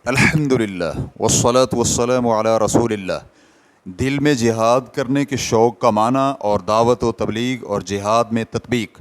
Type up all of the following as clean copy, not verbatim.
الحمدللہ والصلاة والسلام علی رسول اللہ۔ دل میں جہاد کرنے کے شوق کا معنی اور دعوت و تبلیغ اور جہاد میں تطبیق۔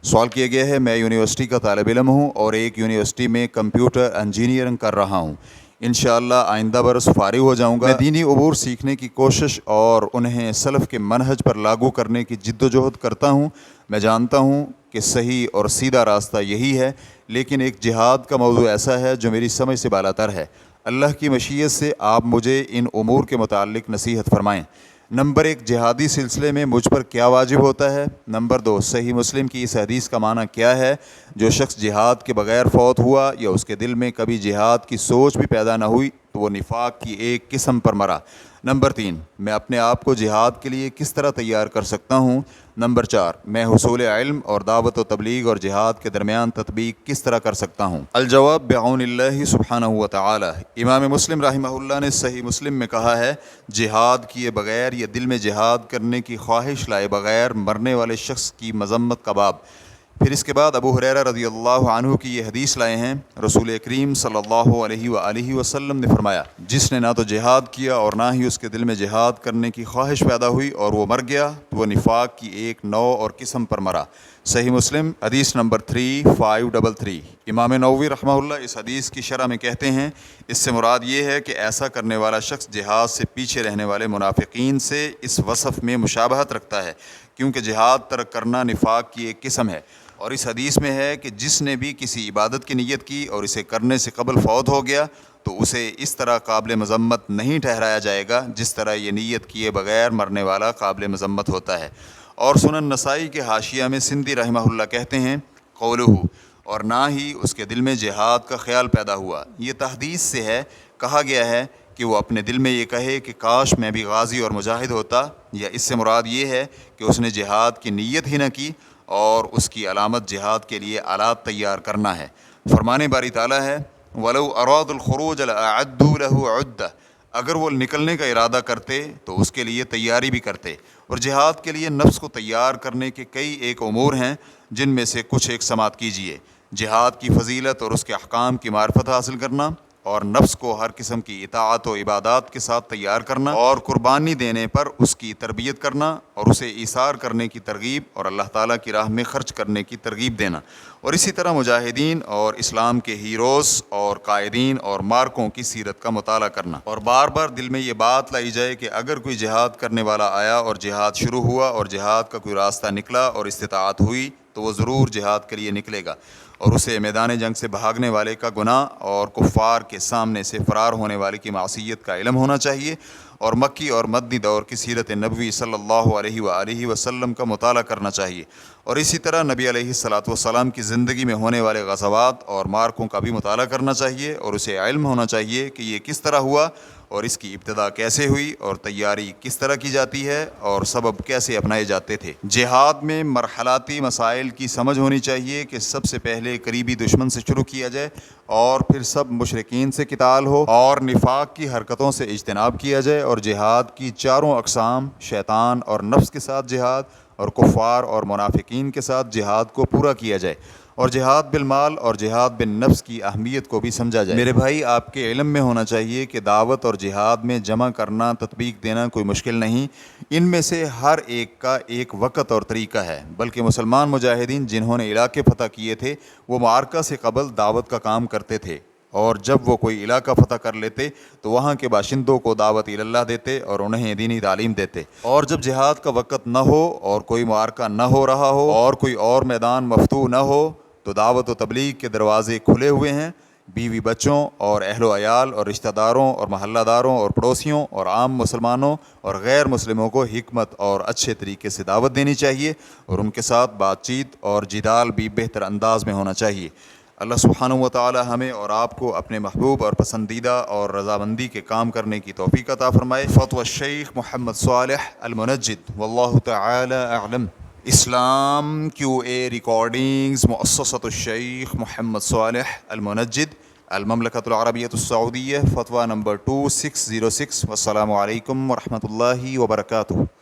سوال کیا گیا ہے، میں یونیورسٹی کا طالب علم ہوں اور ایک یونیورسٹی میں کمپیوٹر انجینئرنگ کر رہا ہوں۔ انشاءاللہ آئندہ برس فارغ ہو جاؤں گا۔ میں دینی امور سیکھنے کی کوشش اور انہیں سلف کے منہج پر لاگو کرنے کی جد و جہد کرتا ہوں۔ میں جانتا ہوں کہ صحیح اور سیدھا راستہ یہی ہے، لیکن ایک جہاد کا موضوع ایسا ہے جو میری سمجھ سے بالاتر ہے۔ اللہ کی مشیت سے آپ مجھے ان امور کے متعلق نصیحت فرمائیں۔ نمبر 1، جہادی سلسلے میں مجھ پر کیا واجب ہوتا ہے؟ نمبر 2، صحیح مسلم کی اس حدیث کا معنی کیا ہے؟ جو شخص جہاد کے بغیر فوت ہوا یا اس کے دل میں کبھی جہاد کی سوچ بھی پیدا نہ ہوئی تو وہ نفاق کی ایک قسم پر مرا۔ نمبر 3، میں اپنے آپ کو جہاد کے لیے کس طرح تیار کر سکتا ہوں؟ نمبر 4، میں حصول علم اور دعوت و تبلیغ اور جہاد کے درمیان تطبیق کس طرح کر سکتا ہوں؟ الجواب بعون اللہ سبحانہ و تعالی۔ امام مسلم رحمہ اللہ نے صحیح مسلم میں کہا ہے، جہاد کیے بغیر یا دل میں جہاد کرنے کی خواہش لائے بغیر مرنے والے شخص کی مذمت کا باب۔ پھر اس کے بعد ابو ہریرہ رضی اللہ عنہ کی یہ حدیث لائے ہیں، رسول کریم صلی اللہ علیہ وآلہ وسلم نے فرمایا، جس نے نہ تو جہاد کیا اور نہ ہی اس کے دل میں جہاد کرنے کی خواہش پیدا ہوئی اور وہ مر گیا تو وہ نفاق کی ایک نوع اور قسم پر مرا۔ صحیح مسلم حدیث نمبر 3533۔ امام نووی رحمہ اللہ اس حدیث کی شرح میں کہتے ہیں، اس سے مراد یہ ہے کہ ایسا کرنے والا شخص جہاد سے پیچھے رہنے والے منافقین سے اس وصف میں مشابہت رکھتا ہے، کیونکہ جہاد ترک کرنا نفاق کی ایک قسم ہے۔ اور اس حدیث میں ہے کہ جس نے بھی کسی عبادت کی نیت کی اور اسے کرنے سے قبل فوت ہو گیا تو اسے اس طرح قابل مذمت نہیں ٹھہرایا جائے گا جس طرح یہ نیت کیے بغیر مرنے والا قابل مذمت ہوتا ہے۔ اور سنن نسائی کے حاشیہ میں سندی رحمہ اللہ کہتے ہیں، قولہ، اور نہ ہی اس کے دل میں جہاد کا خیال پیدا ہوا۔ یہ تحدیث سے ہے، کہا گیا ہے کہ وہ اپنے دل میں یہ کہے کہ کاش میں بھی غازی اور مجاہد ہوتا، یا اس سے مراد یہ ہے کہ اس نے جہاد کی نیت ہی نہ کی اور اس کی علامت جہاد کے لیے آلات تیار کرنا ہے۔ فرمان باری تعالیٰ ہے، وَلَوْ أَرَادُوا الْخُرُوجَ لَأَعَدُّوا لَهُ عُدَّةً، اگر وہ نکلنے کا ارادہ کرتے تو اس کے لیے تیاری بھی کرتے۔ اور جہاد کے لیے نفس کو تیار کرنے کے کئی ایک امور ہیں، جن میں سے کچھ ایک سماعت کیجیے۔ جہاد کی فضیلت اور اس کے احکام کی معرفت حاصل کرنا، اور نفس کو ہر قسم کی اطاعت و عبادات کے ساتھ تیار کرنا، اور قربانی دینے پر اس کی تربیت کرنا اور اسے ایثار کرنے کی ترغیب اور اللہ تعالیٰ کی راہ میں خرچ کرنے کی ترغیب دینا، اور اسی طرح مجاہدین اور اسلام کے ہیروز اور قائدین اور مارکوں کی سیرت کا مطالعہ کرنا، اور بار بار دل میں یہ بات لائی جائے کہ اگر کوئی جہاد کرنے والا آیا اور جہاد شروع ہوا اور جہاد کا کوئی راستہ نکلا اور استطاعت ہوئی تو وہ ضرور جہاد کے لیے نکلے گا، اور اسے میدان جنگ سے بھاگنے والے کا گناہ اور کفار کے سامنے سے فرار ہونے والے کی معصیت کا علم ہونا چاہیے، اور مکی اور مدنی دور کی سیرت نبوی صلی اللہ علیہ وآلہ وسلم کا مطالعہ کرنا چاہیے، اور اسی طرح نبی علیہ الصلاۃ والسلام کی زندگی میں ہونے والے غزوات اور مارکوں کا بھی مطالعہ کرنا چاہیے، اور اسے علم ہونا چاہیے کہ یہ کس طرح ہوا اور اس کی ابتدا کیسے ہوئی اور تیاری کس طرح کی جاتی ہے اور سبب کیسے اپنائے جاتے تھے۔ جہاد میں مرحلاتی مسائل کی سمجھ ہونی چاہیے کہ سب سے پہلے قریبی دشمن سے شروع کیا جائے اور پھر سب مشرکین سے قتال ہو اور نفاق کی حرکتوں سے اجتناب کیا جائے، اور جہاد کی چاروں اقسام، شیطان اور نفس کے ساتھ جہاد اور کفار اور منافقین کے ساتھ جہاد کو پورا کیا جائے، اور جہاد بالمال اور جہاد بالنفس کی اہمیت کو بھی سمجھا جائے۔ میرے بھائی، آپ کے علم میں ہونا چاہیے کہ دعوت اور جہاد میں جمع کرنا، تطبیق دینا کوئی مشکل نہیں۔ ان میں سے ہر ایک کا ایک وقت اور طریقہ ہے، بلکہ مسلمان مجاہدین جنہوں نے علاقے فتح کیے تھے وہ معرکہ سے قبل دعوت کا کام کرتے تھے، اور جب وہ کوئی علاقہ فتح کر لیتے تو وہاں کے باشندوں کو دعوت اللہ دیتے اور انہیں دینی تعلیم دیتے، اور جب جہاد کا وقت نہ ہو اور کوئی معرکہ نہ ہو رہا ہو اور کوئی اور میدان مفتوح نہ ہو تو دعوت و تبلیغ کے دروازے کھلے ہوئے ہیں۔ بیوی بچوں اور اہل و عیال اور رشتہ داروں اور محلہ داروں اور پڑوسیوں اور عام مسلمانوں اور غیر مسلموں کو حکمت اور اچھے طریقے سے دعوت دینی چاہیے، اور ان کے ساتھ بات چیت اور جدال بھی بہتر انداز میں ہونا چاہیے۔ اللہ سبحانہ و تعالی ہمیں اور آپ کو اپنے محبوب اور پسندیدہ اور رضامندی کے کام کرنے کی توفیق عطا فرمائے۔ فتوی الشیخ محمد صالح المنجد، واللہ تعالی اعلم۔ اسلام کیو اے ریکارڈنگز، مؤسسۃ الشیخ محمد صالح المنجد، المملکۃ العربیۃ السعودیہ، فتویٰ نمبر 2606۔ والسلام علیکم ورحمۃ اللہ وبرکاتہ۔